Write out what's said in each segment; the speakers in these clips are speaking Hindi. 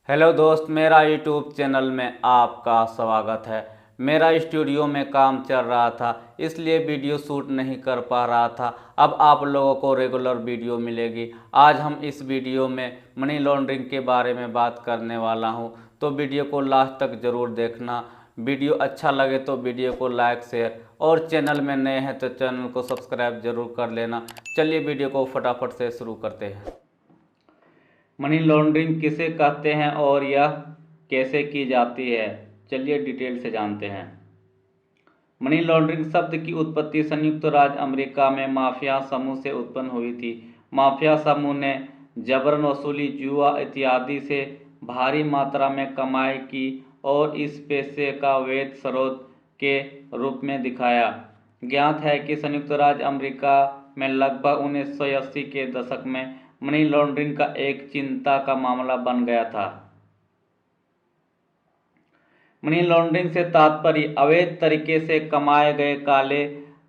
हेलो दोस्त, मेरा यूट्यूब चैनल में आपका स्वागत है। मेरा स्टूडियो में काम चल रहा था, इसलिए वीडियो शूट नहीं कर पा रहा था। अब आप लोगों को रेगुलर वीडियो मिलेगी। आज हम इस वीडियो में मनी लॉन्ड्रिंग के बारे में बात करने वाला हूं, तो वीडियो को लास्ट तक ज़रूर देखना। वीडियो अच्छा लगे तो वीडियो को लाइक शेयर और चैनल में नए हैं तो चैनल को सब्सक्राइब जरूर कर लेना। चलिए वीडियो को फटाफट से शुरू करते हैं। मनी लॉन्ड्रिंग किसे कहते हैं और यह कैसे की जाती है, चलिए डिटेल से जानते हैं। मनी लॉन्ड्रिंग शब्द की उत्पत्ति संयुक्त राज्य अमेरिका में माफिया समूह से उत्पन्न हुई थी। माफिया समूह ने जबरन वसूली, जुआ इत्यादि से भारी मात्रा में कमाई की और इस पैसे का वैध स्रोत के रूप में दिखाया। ज्ञात है कि संयुक्त राज्य अमेरिका में लगभग 1980 के दशक में मनी लॉन्ड्रिंग का एक चिंता का मामला बन गया था। मनी लॉन्ड्रिंग से तात्पर्य अवैध तरीके से कमाए गए काले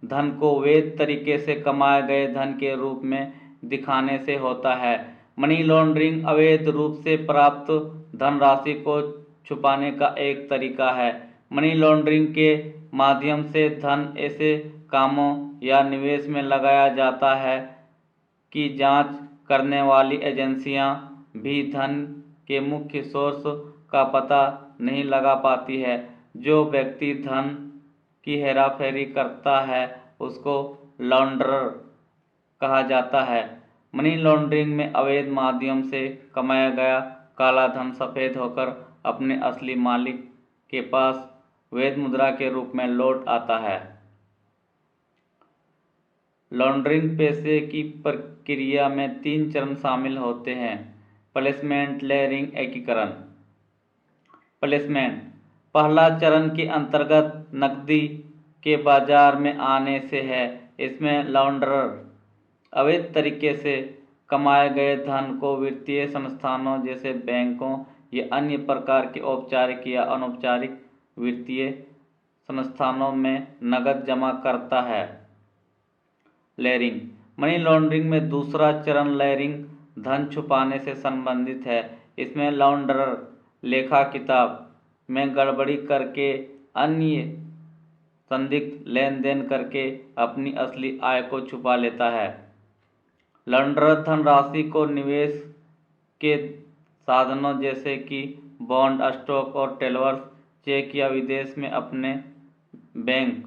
धन को वैध तरीके से कमाए गए धन के रूप में दिखाने से होता है। मनी लॉन्ड्रिंग अवैध रूप से प्राप्त धनराशि को छुपाने का एक तरीका है। मनी लॉन्ड्रिंग के माध्यम से धन ऐसे कामों या निवेश में लगाया जाता है कि जांच करने वाली एजेंसियां भी धन के मुख्य सोर्स का पता नहीं लगा पाती है। जो व्यक्ति धन की हेराफेरी करता है उसको लॉन्ड्रर कहा जाता है। मनी लॉन्ड्रिंग में अवैध माध्यम से कमाया गया काला धन सफ़ेद होकर अपने असली मालिक के पास वैध मुद्रा के रूप में लौट आता है। लॉन्ड्रिंग पैसे की प्रक्रिया में 3 चरण शामिल होते हैं: प्लेसमेंट, लेयरिंग, एकीकरण। प्लेसमेंट पहला चरण के अंतर्गत नकदी के बाजार में आने से है। इसमें लॉन्ड्रर अवैध तरीके से कमाए गए धन को वित्तीय संस्थानों जैसे बैंकों या अन्य प्रकार के औपचारिक या अनौपचारिक वित्तीय संस्थानों में नकद जमा करता है। लेयरिंग मनी लॉन्ड्रिंग में दूसरा चरण लेयरिंग धन छुपाने से संबंधित है। इसमें लॉन्ड्रर लेखा किताब में गड़बड़ी करके अन्य संदिग्ध लेन देन करके अपनी असली आय को छुपा लेता है। लॉन्ड्रर धनराशि को निवेश के साधनों जैसे कि बॉन्ड, स्टॉक और टेलर्स चेक या विदेश में अपने बैंक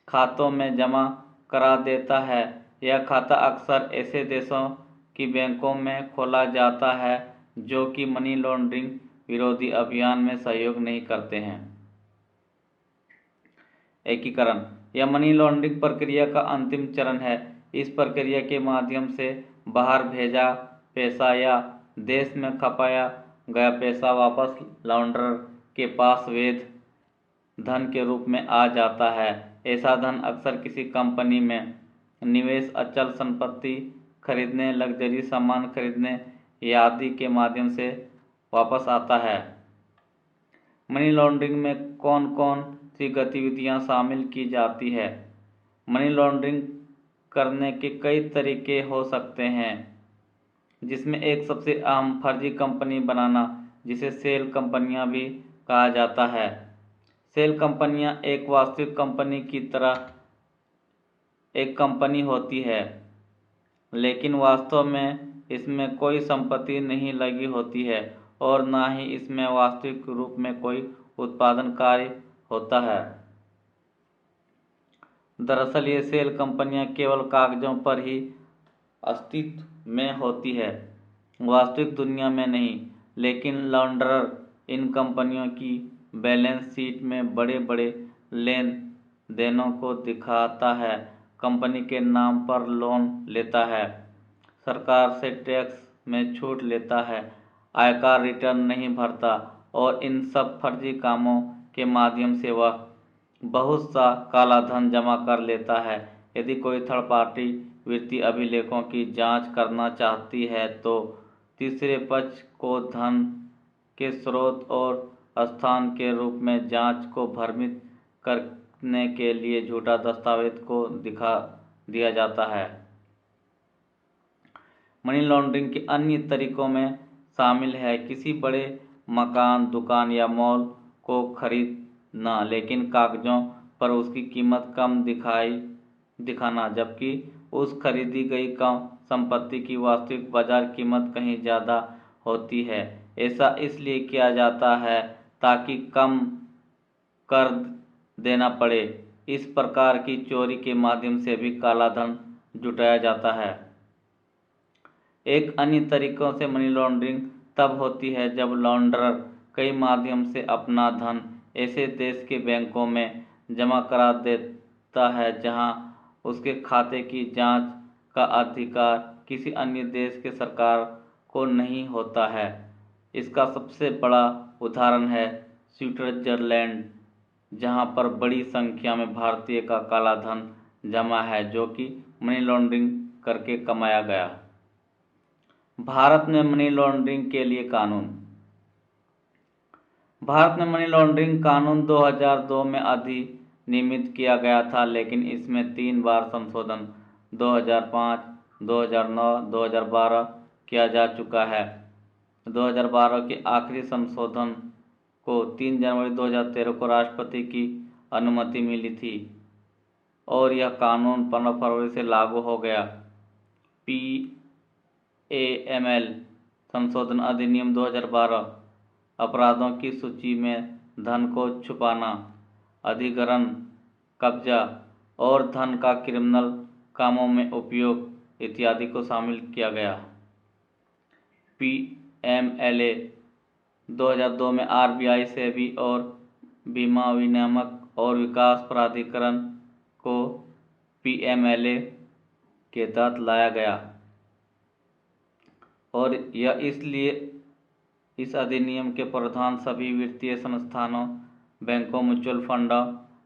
खातों में जमा करा देता है। यह खाता अक्सर ऐसे देशों की बैंकों में खोला जाता है जो कि मनी लॉन्ड्रिंग विरोधी अभियान में सहयोग नहीं करते हैं। एकीकरण यह मनी लॉन्ड्रिंग प्रक्रिया का अंतिम चरण है। इस प्रक्रिया के माध्यम से बाहर भेजा पैसा या देश में खपाया गया पैसा वापस लॉन्ड्रर के पास वैध धन के रूप में आ जाता है। ऐसा धन अक्सर किसी कंपनी में निवेश, अचल संपत्ति खरीदने, लग्जरी सामान खरीदने या आदि के माध्यम से वापस आता है। मनी लॉन्ड्रिंग में कौन कौन सी गतिविधियां शामिल की जाती है? मनी लॉन्ड्रिंग करने के कई तरीके हो सकते हैं, जिसमें एक सबसे अहम फर्जी कंपनी बनाना, जिसे सेल कंपनियां भी कहा जाता है। सेल कंपनियां एक वास्तविक कंपनी की तरह एक कंपनी होती है, लेकिन वास्तव में इसमें कोई संपत्ति नहीं लगी होती है और ना ही इसमें वास्तविक रूप में कोई उत्पादन कार्य होता है। दरअसल ये सेल कंपनियां केवल कागजों पर ही अस्तित्व में होती है, वास्तविक दुनिया में नहीं। लेकिन लॉन्ड्रर इन कंपनियों की बैलेंस शीट में बड़े बड़े लेन देनों को दिखाता है, कंपनी के नाम पर लोन लेता है, सरकार से टैक्स में छूट लेता है, आयकर रिटर्न नहीं भरता और इन सब फर्जी कामों के माध्यम से वह बहुत सा काला धन जमा कर लेता है। यदि कोई थर्ड पार्टी वित्तीय अभिलेखों की जांच करना चाहती है तो तीसरे पक्ष को धन के स्रोत और स्थान के रूप में जांच को भ्रमित करने के लिए झूठा दस्तावेज को दिखा दिया जाता है। मनी लॉन्ड्रिंग के अन्य तरीकों में शामिल है किसी बड़े मकान, दुकान या मॉल को खरीदना, लेकिन कागजों पर उसकी कीमत कम दिखाना, जबकि उस खरीदी गई कम संपत्ति की वास्तविक बाजार कीमत कहीं ज़्यादा होती है। ऐसा इसलिए किया जाता है ताकि कम कर देना पड़े। इस प्रकार की चोरी के माध्यम से भी काला धन जुटाया जाता है। एक अन्य तरीकों से मनी लॉन्ड्रिंग तब होती है जब लॉन्ड्रर कई माध्यम से अपना धन ऐसे देश के बैंकों में जमा करा देता है जहां उसके खाते की जांच का अधिकार किसी अन्य देश के सरकार को नहीं होता है। इसका सबसे बड़ा उदाहरण है स्विट्जरलैंड, जहां पर बड़ी संख्या में भारतीय का काला धन जमा है जो कि मनी लॉन्ड्रिंग करके कमाया गया। भारत में मनी लॉन्ड्रिंग के लिए कानून। भारत में मनी लॉन्ड्रिंग कानून 2002 में अधिनियमित किया गया था, लेकिन इसमें 3 बार संशोधन 2005, 2009, 2012 किया जा चुका है। 2012 के आखिरी संशोधन को 3 जनवरी 2013 को राष्ट्रपति की अनुमति मिली थी और यह कानून 15 फरवरी से लागू हो गया। PAML संशोधन अधिनियम 2012 अपराधों की सूची में धन को छुपाना, अधिग्रहण, कब्जा और धन का क्रिमिनल कामों में उपयोग इत्यादि को शामिल किया गया। PMLA 2002 में RBI, सेबी और बीमा विनियामक और विकास प्राधिकरण को PMLA के तहत लाया गया और यह इसलिए इस अधिनियम के प्रावधान सभी वित्तीय संस्थानों, बैंकों, म्यूचुअल फंडों,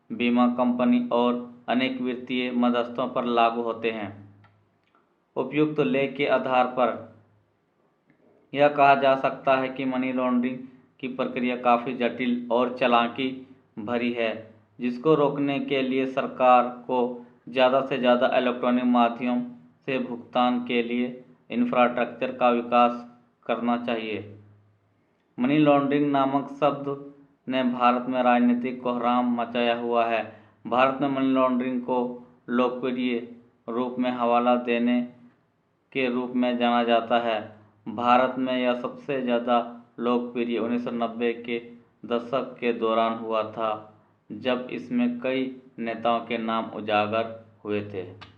बीमा कंपनी और अनेक वित्तीय मध्यस्थों पर लागू होते हैं। उपयुक्त लेख के आधार पर यह कहा जा सकता है कि मनी लॉन्ड्रिंग की प्रक्रिया काफ़ी जटिल और चालाकी भरी है, जिसको रोकने के लिए सरकार को ज़्यादा से ज़्यादा इलेक्ट्रॉनिक माध्यम से भुगतान के लिए इंफ्रास्ट्रक्चर का विकास करना चाहिए। मनी लॉन्ड्रिंग नामक शब्द ने भारत में राजनीतिक कोहराम मचाया हुआ है। भारत में मनी लॉन्ड्रिंग को लोकप्रिय रूप में हवाला देने के रूप में जाना जाता है। भारत में यह सबसे ज़्यादा लोकप्रिय 1990 के दशक के दौरान हुआ था, जब इसमें कई नेताओं के नाम उजागर हुए थे।